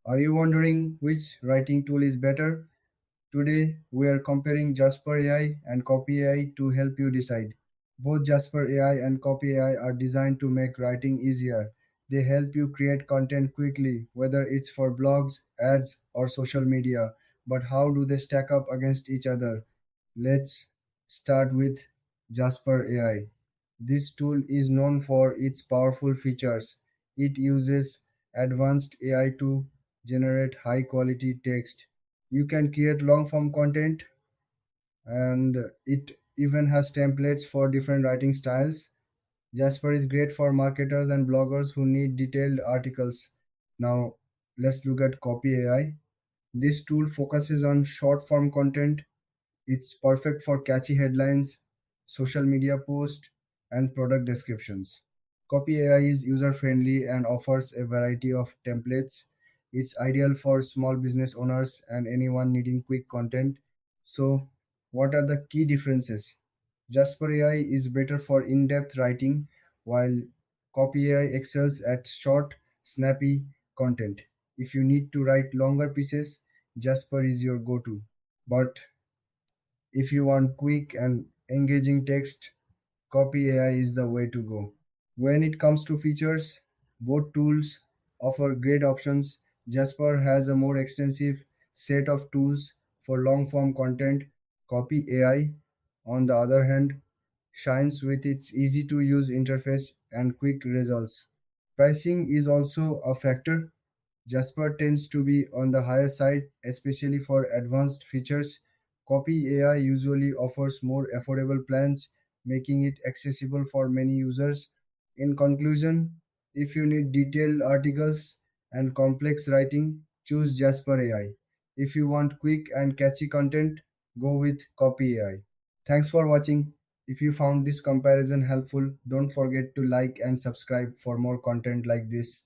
Are you wondering which writing tool is better? Today, we are comparing Jasper AI and Copy AI to help you decide. Both Jasper AI and Copy AI are designed to make writing easier. They help you create content quickly, whether it's for blogs, ads, or social media. But how do they stack up against each other? Let's start with Jasper AI. This tool is known for its powerful features. It uses advanced AI to generate high quality text. You can create long form content, and it even has templates for different writing styles. Jasper is great for marketers and bloggers who need detailed articles. Now, let's look at Copy AI. This tool focuses on short form content. It's perfect for catchy headlines, social media posts, and product descriptions. Copy AI is user friendly and offers a variety of templates. It's ideal for small business owners and anyone needing quick content. So, what are the key differences? Jasper AI is better for in depth writing, while Copy AI excels at short, snappy content. If you need to write longer pieces, Jasper is your go to. But if you want quick and engaging text, Copy AI is the way to go. When it comes to features, both tools offer great options. Jasper has a more extensive set of tools for long form content. Copy AI, on the other hand, shines with its easy to use interface and quick results. Pricing is also a factor. Jasper tends to be on the higher side, especially for advanced features. Copy AI usually offers more affordable plans, making it accessible for many users. In conclusion, if you need detailed articles and complex writing, choose Jasper AI. If you want quick and catchy content, go with Copy AI. Thanks for watching. If you found this comparison helpful, don't forget to like and subscribe for more content like this.